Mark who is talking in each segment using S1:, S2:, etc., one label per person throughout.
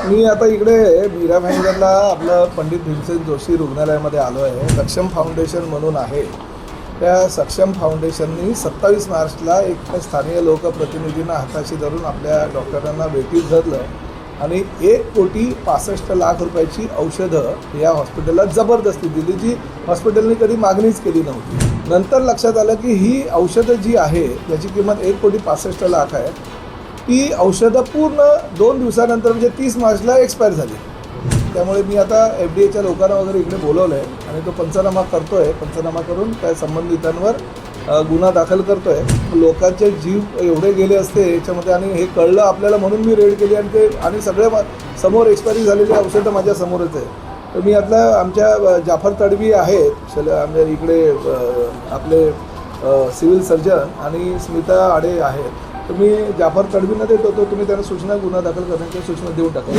S1: मी आता इकडे मीरा भाईंदरला आपलं पंडित भीमसेन जोशी रुग्णालयामध्ये आलो आहे. सक्षम फाउंडेशन म्हणून आहे. त्या सक्षम फाउंडेशननी 27 मार्चला एक स्थानिक लोकप्रतिनिधींना हाताशी धरून आपल्या डॉक्टरांना भेटीत धरलं आणि 1,65,00,000 रुपयाची औषधं या हॉस्पिटलला जबरदस्ती दिली, जी हॉस्पिटलने कधी मागणीच केली नव्हती. नंतर लक्षात आलं की ही औषधं जी आहे याची किंमत 1,65,00,000 आहे. ती औषधं पूर्ण 2 दिवसानंतर म्हणजे 30 मार्चला एक्सपायर झाली. त्यामुळे मी आता FDAच्या लोकांना वगैरे इकडे बोलवलं आहे आणि तो पंचनामा करतो आहे. पंचनामा करून त्या संबंधितांवर गुन्हा दाखल करतो आहे. लोकांचे जीव एवढे गेले असते याच्यामध्ये आणि हे कळलं आपल्याला म्हणून मी रेड केली आणि सगळे समोर एक्सपायरी झालेली औषधं माझ्या समोरच आहे. तर मी आता आमच्या जाफर तडवी आहेत आमच्या इकडे आपले सिव्हिल सर्जन आणि स्मिता आडे आहेत. तर मी जाफर तडवींना देतो, तो तुम्ही त्यांना सूचना गुन्हा दाखल करण्याच्या सूचना देऊन टाका.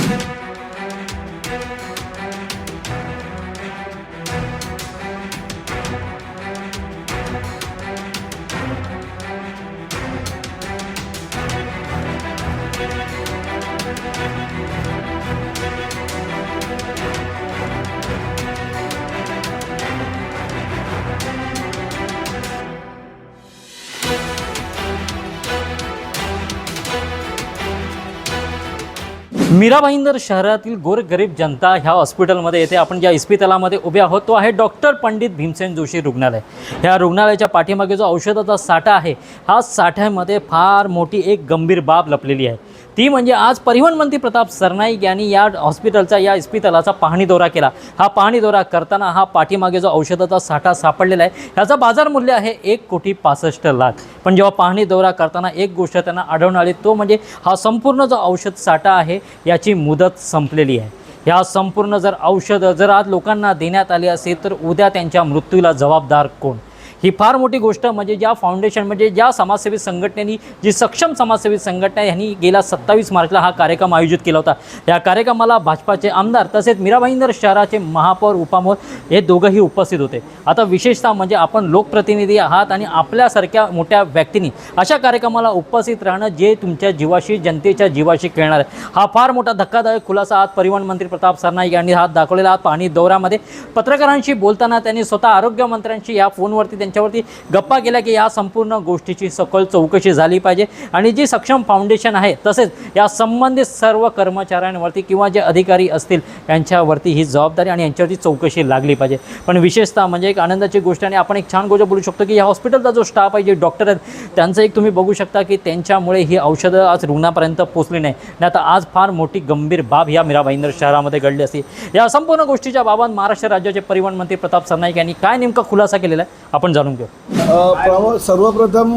S2: मीरा भाईंदर शहरातील गोरगरीब जनता ह्या हॉस्पिटलमध्ये येथे आपण ज्या इस्पितळामध्ये उभे आहोत तो आहे डॉक्टर पंडित भीमसेन जोशी रुग्णालय. ह्या रुग्णालयाच्या पाठीमागे जो औषधाचा साठा आहे, हा साठ्यामध्ये फार मोठी एक गंभीर बाब लपलेली आहे. ती म्हणजे आज परिवहन मंत्री प्रताप सरनाईक यांनी या हॉस्पिटलचा या इस्पितळाचा पाहणी दौरा केला. हा पाहणी दौरा करताना हा पाठीमागे जो औषधाचा साठा सापडलेला आहे ह्याचा बाजार मूल्य आहे 1,65,00,000. पण जेव्हा पाहणी दौरा करताना एक गोष्ट त्यांना आढळून आली, तो म्हणजे हा संपूर्ण जो औषध साठा आहे याची मुदत संपलेली आहे. ह्या संपूर्ण जर औषधं जर आज लोकांना देण्यात आली असेल तर उद्या त्यांच्या मृत्यूला जबाबदार कोण? ही फार मोठी गोष्ट म्हणजे ज्या फाउंडेशन म्हणजे ज्या समाजसेवी संघटनेनी जी सक्षम समाजसेवी संघटना यांनी गेल्या 27 मार्चला हा कार्यक्रम आयोजित केला होता. या कार्यक्रमाला भाजपाचे आमदार तसेच मीरा भाईंदर शहराचे महापौर उपमहापौर हे दोघंही उपस्थित होते. आता विशेषतः म्हणजे आपण लोकप्रतिनिधी आहात आणि आपल्यासारख्या मोठ्या व्यक्तींनी अशा कार्यक्रमाला उपस्थित राहणं जे तुमच्या जीवाशी जनतेच्या जीवाशी खेळणार आहे. हा फार मोठा धक्कादायक खुलासा आज परिवहन मंत्री प्रताप सरनाईक यांनी हात दाखवलेला. पाहणी दौऱ्यामध्ये पत्रकारांशी बोलताना त्यांनी स्वतः आरोग्यमंत्र्यांशी या फोनवरती त्यांच्यावरती गप्पा केल्या की या संपूर्ण गोष्टीची सखोल चौकशी झाली पाहिजे आणि जी सक्षम फाउंडेशन आहे तसेच या संबंधित सर्व कर्मचाऱ्यांवरती किंवा जे अधिकारी असतील यांच्यावरती ही जबाबदारी आणि यांच्यावरती चौकशी लागली पाहिजे. पण विशेषतः म्हणजे एक आनंदाची गोष्ट आणि आपण एक छान गोष्ट बोलू शकतो की या हॉस्पिटलचा जो स्टाफ आहे, जे डॉक्टर आहेत, त्यांचं एक तुम्ही बघू शकता की त्यांच्यामुळे ही औषधं आज रुग्णापर्यंत पोहोचली नाही. आता आज फार मोठी गंभीर बाब या मीरा भाईंदर शहरामध्ये घडली असती. या संपूर्ण गोष्टीच्या बाबत महाराष्ट्र राज्याचे परिवहन मंत्री प्रताप सरनाईक यांनी काय नेमका खुलासा केलेला आहे आपण जाणून घेऊ.
S1: सर्वप्रथम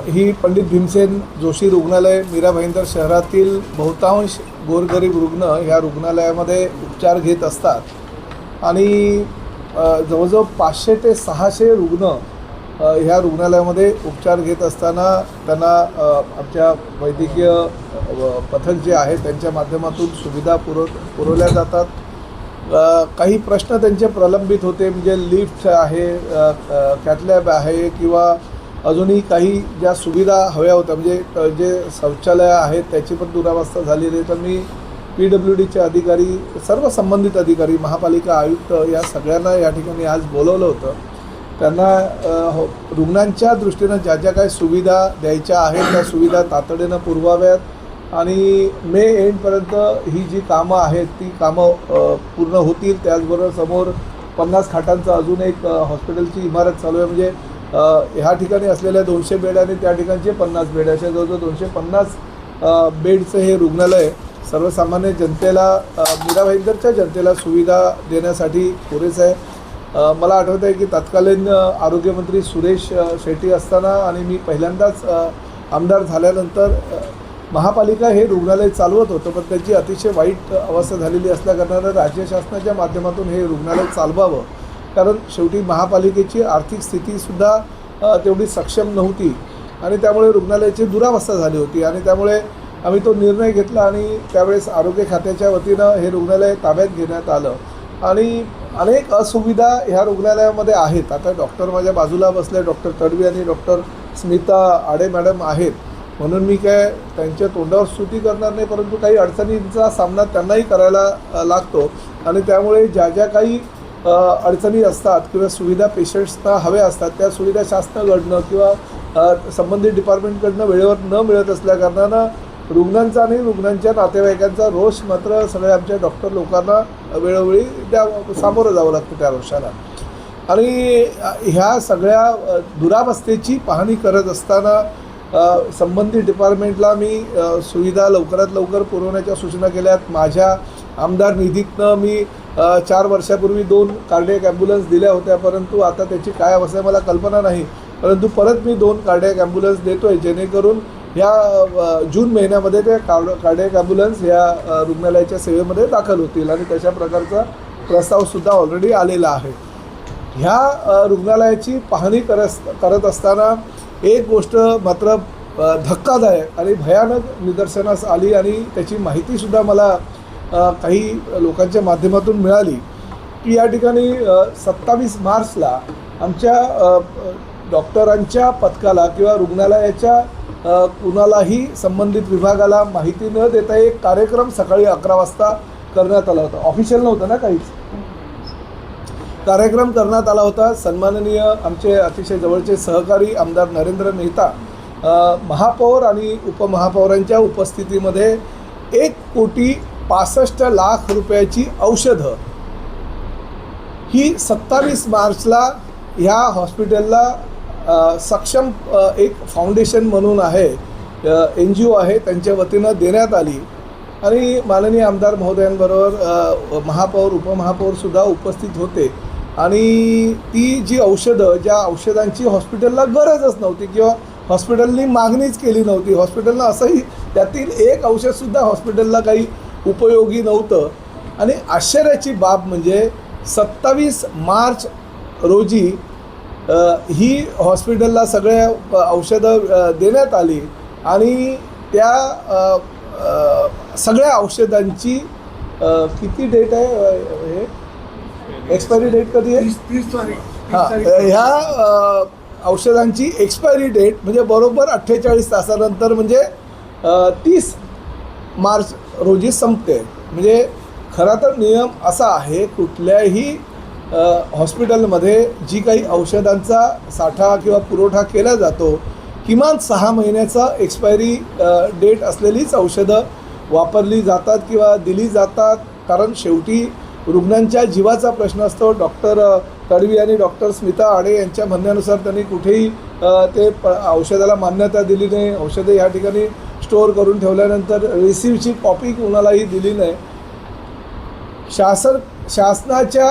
S1: ही पंडित भीमसेन जोशी रुग्णालय मीरा भाईंदर शहरातील बहुतांश गोरगरीब रुग्ण ह्या रुग्णालयामध्ये उपचार घेत असतात आणि जवळजवळ 500 ते 600 रुग्ण ह्या रुग्णालयामध्ये उपचार घेत असताना त्यांना आमच्या वैद्यकीय पथक जे आहे त्यांच्या माध्यमातून सुविधा पुरवल्या जातात. काही प्रश्न त्यांचे प्रलंबित होते, म्हणजे लिफ्ट आहे, कॅथलॅब आहे किंवा अजूनही काही ज्या सुविधा हव्या होत्या म्हणजे जे शौचालय आहेत त्याची पण दुरावस्था झालेली आहे. तर मी PWDचे अधिकारी, सर्व संबंधित अधिकारी, महापालिका आयुक्त या सगळ्यांना या ठिकाणी आज बोलवलं होतं. त्यांना रुग्णांच्या दृष्टीनं ज्या ज्या काही सुविधा द्यायच्या आहेत त्या सुविधा तातडीनं पुरवाव्यात आणि मे एंडपर्यंत ही जी कामं आहेत ती कामं पूर्ण होतील. त्याचबरोबर समोर 50 खाटांचं अजून एक हॉस्पिटलची इमारत चालू आहे. म्हणजे ह्या ठिकाणी असलेल्या 200 बेड आणि त्या ठिकाणचे 50 बेड अशा जवळजवळ 250 बेडचं हे रुग्णालय सर्वसामान्य जनतेला, मीरा भाईंदरच्या जनतेला सुविधा देण्यासाठी पुरेसं आहे. मला आठवत आहे की तत्कालीन आरोग्यमंत्री सुरेश शेट्टी असताना आणि मी पहिल्यांदाच आमदार झाल्यानंतर महापालिका हे रुग्णालय चालवत होतं, पण त्याची अतिशय वाईट अवस्था झालेली असल्याकारणानं राज्य शासनाच्या माध्यमातून हे रुग्णालय चालवावं. कारण शेवटी महापालिकेची आर्थिक स्थितीसुद्धा तेवढी सक्षम नव्हती आणि त्यामुळे रुग्णालयाची दुरावस्था झाली होती आणि त्यामुळे आम्ही तो निर्णय घेतला आणि त्यावेळेस आरोग्य खात्याच्या वतीनं हे रुग्णालय ताब्यात घेण्यात आलं आणि अनेक असुविधा ह्या रुग्णालयामध्ये आहेत. आता डॉक्टर माझ्या बाजूला बसले, डॉक्टर तडवी आणि डॉक्टर स्मिता आडे मॅडम आहेत. म्हणून मी काय त्यांच्या तोंडावर स्तुती करणार नाही, परंतु काही अडचणींचा सामना त्यांनाही करायला लागतो आणि त्यामुळे ज्या ज्या काही अडचणी असतात किंवा सुविधा पेशंट्सना हव्या असतात त्या सुविधा शासनाकडनं किंवा संबंधित डिपार्टमेंटकडनं वेळेवर न मिळत असल्याकारणानं रुग्णांचा आणि रुग्णांच्या नातेवाईकांचा रोष मात्र सगळ्या आमच्या डॉक्टर लोकांना वेळोवेळी सामोरं जावं लागतं त्या रोषाला. आणि ह्या सगळ्या दुरावस्थेची पाहणी करत असताना संबंधित डिपार्टमेंटला मी सुविधा लवकरात लवकर पुरवण्याच्या सूचना केल्यात. माझ्या आमदार निधीतनं मी 4 वर्षापूर्वी 2 कार्डियक ॲम्ब्युलन्स दिल्या होत्या, परंतु आता त्याची काय अवस्था मला कल्पना नाही, परंतु परत मी 2 कार्डियक ॲम्ब्युलन्स देतो आहे, जेणेकरून ह्या जून महिन्यामध्ये त्या कार्डियक ॲम्ब्युलन्स ह्या रुग्णालयाच्या सेवेमध्ये दाखल होतील आणि तशा प्रकारचा प्रस्तावसुद्धा ऑलरेडी आलेला आहे. ह्या रुग्णालयाची पाहणी करत असताना एक गोष्ट मात्र धक्कादायक आणि भयानक निदर्शनास आली आणि त्याची माहितीसुद्धा मला काही लोकांच्या माध्यमातून मिळाली की या ठिकाणी 27 मार्चला आमच्या डॉक्टरांच्या पथकाला किंवा रुग्णालयाच्या कुणालाही संबंधित विभागाला माहिती न देता एक कार्यक्रम सकाळी 11 वाजता करण्यात आला होता. ऑफिशियल नव्हतं ना, काहीच कार्यक्रम करण्यात आला होता. सन्माननीय आमचे अतिशय जवळचे सहकारी आमदार नरेंद्र मेहता, महापौर आणि उपमहापौरांच्या उपस्थितीमध्ये 1,65,00,000 रुपयाची औषधं ही 27 मार्चला ह्या हॉस्पिटलला सक्षम एक फाउंडेशन म्हणून आहे, NGO आहे, त्यांच्या वतीनं देण्यात आली आणि माननीय आमदार महोदयांबरोबर महापौर उपमहापौरसुद्धा उपस्थित होते आणि ती जी औषधं, ज्या औषधांची हॉस्पिटलला गरजच नव्हती किंवा हॉस्पिटलनी मागणीच केली नव्हती, हॉस्पिटलनं असंही त्यातील एक औषधसुद्धा हॉस्पिटलला काही उपयोगी नव्हतं आणि आश्चर्याची बाब म्हणजे 27 मार्च रोजी ही हॉस्पिटलला सगळ्या औषधं देण्यात आली आणि त्या सगळ्या औषधांची किती डेट आहे, हे एक्सपायरी डेट कधी आहे?
S3: 30 तारीख.
S1: ह्या औषधांची एक्सपायरी डेट म्हणजे बरोबर 48 तासानंतर म्हणजे 30 मार्च रोजी संपते. म्हणजे खरा तर नियम असा आहे, कुठल्याही हॉस्पिटलमध्ये जी काही औषधांचा साठा किंवा पुरवठा केला जातो किमान 6 महिन्याचा एक्सपायरी डेट असलेलीच औषधं वापरली जातात किंवा दिली जातात, कारण शेवटी रुग्णांच्या जीवाचा प्रश्न असतो. डॉक्टर तडवी आणि डॉक्टर स्मिता आडे यांच्या म्हणण्यानुसार त्यांनी कुठेही ते औषधाला मान्यता दिली नाही, औषधं या ठिकाणी स्टोअर करून ठेवल्यानंतर रिसिव्हची कॉपी कोणालाही दिली नाही. शासनाच्या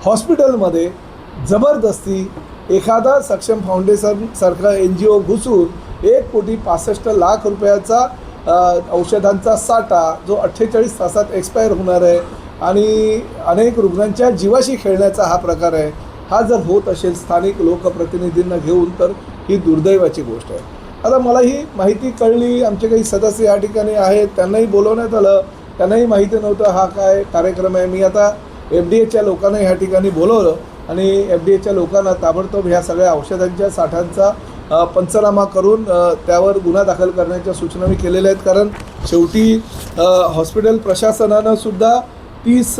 S1: हॉस्पिटलमध्ये जबरदस्ती एखादा सक्षम फाउंडेशनसारखा NGO घुसून 1,65,00,000 रुपयाचा औषधांचा साठा जो 48 तासात एक्सपायर होणार आहे आणि अनेक रुग्णांच्या जीवाशी खेळण्याचा हा प्रकार आहे. हा जर होत असेल स्थानिक लोकप्रतिनिधींना घेऊन तर ही दुर्दैवाची गोष्ट आहे. आता मला ही माहिती कळली, आमचे काही सदस्य या ठिकाणी आहेत, त्यांनाही बोलवण्यात आलं, त्यांनाही माहिती नव्हतं हा काय कार्यक्रम आहे. मी आता FDAच्या लोकांना ह्या ठिकाणी बोलवलं आणि FDAच्या लोकांना ताबडतोब ह्या सगळ्या औषधांच्या साठ्यांचा पंचनामा करून त्यावर गुन्हा दाखल करण्याच्या सूचना मी केलेल्या आहेत. कारण शेवटी हॉस्पिटल प्रशासनानं सुद्धा 30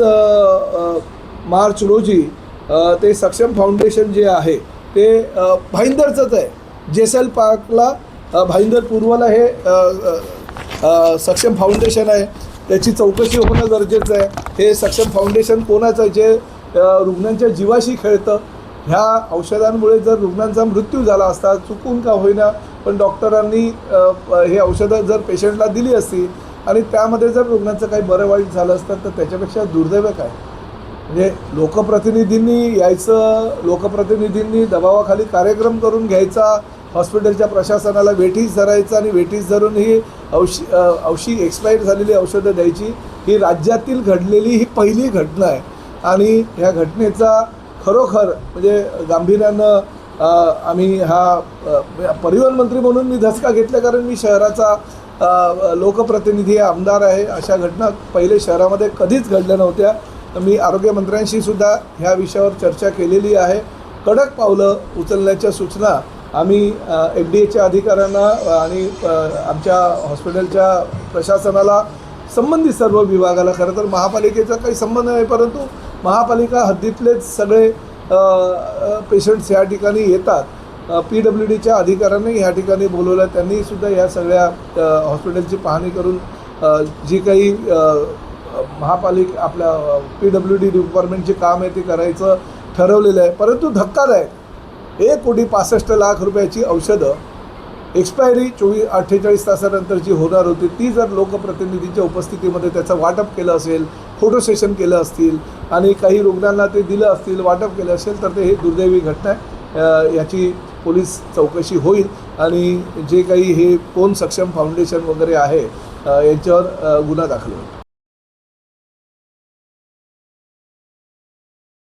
S1: मार्च रोजी ते सक्षम फाउंडेशन जे आहे ते भाईंदरचंच आहे, जेसल पार्कला भाईंदर पूर्वला हे सक्षम फाउंडेशन आहे, त्याची चौकशी होणं गरजेचं आहे. हे सक्षम फाउंडेशन कोणाचं जे रुग्णांच्या जीवाशी खेळतं. ह्या औषधांमुळे जर रुग्णांचा मृत्यू झाला असता चुकून का होईना, पण डॉक्टरांनी हे औषधं जर पेशंटला दिली असती आणि त्यामध्ये जर रुग्णाचं काही बरं वाईट झालं असतं तर त्याच्यापेक्षा दुर्दैव काय. म्हणजे लोकप्रतिनिधींनी यायचं, लोकप्रतिनिधींनी दबावाखाली कार्यक्रम करून घ्यायचा, हॉस्पिटलच्या प्रशासनाला वेठीस धरायचं आणि वेठीस धरून ही औषधी एक्सपायर झालेली औषधं द्यायची. ही राज्यातील घडलेली ही पहिली घटना आहे आणि ह्या घटनेचा खरोखर म्हणजे गांभीर्यानं आम्ही हा परिवहन मंत्री म्हणून मी धसका घेतला, कारण मी शहराचा लोकप्रतिनिधी आमदार आहे. अशा घटना पहिले शहरामध्ये कधीच घडल्या नव्हत्या. मी आरोग्यमंत्र्यांशी सुद्धा ह्या विषयावर चर्चा केलेली आहे. कडक पावलं उचलण्याच्या सूचना आम्ही FDA च्या अधिकाऱ्यांना आणि आमच्या हॉस्पिटलच्या प्रशासनाला, संबंधित सर्व विभागाला, खरं तर महापालिकेचा काही संबंध नाही, परंतु महापालिका हद्दीतलेच सगळे पेशंट्स या ठिकाणी येतात. PWDच्या अधिकाऱ्यांनी ह्या ठिकाणी बोलवलं. त्यांनीसुद्धा या सगळ्या हॉस्पिटलची पाहणी करून जी काही महापालिका आपल्या PWD डिपार्टमेंटचे काम आहे ते करायचं ठरवलेलं आहे. परंतु धक्कादायक 1,65,00,000 रुपयाची औषधं एक्सपायरी 48 तासानंतरची होणार होती, ती जर लोकप्रतिनिधींच्या उपस्थितीमध्ये त्याचं वाटप केलं असेल, फोटो सेशन केलं असतील आणि काही रुग्णांना ते दिलं असतील, वाटप केलं असेल, तर ते हे दुर्दैवी घटना आहे. याची पोलीस चौकशी होईल आणि जे काही हे कोण सक्षम फाउंडेशन वगैरे आहे यांच्यावर गुन्हा दाखल होईल.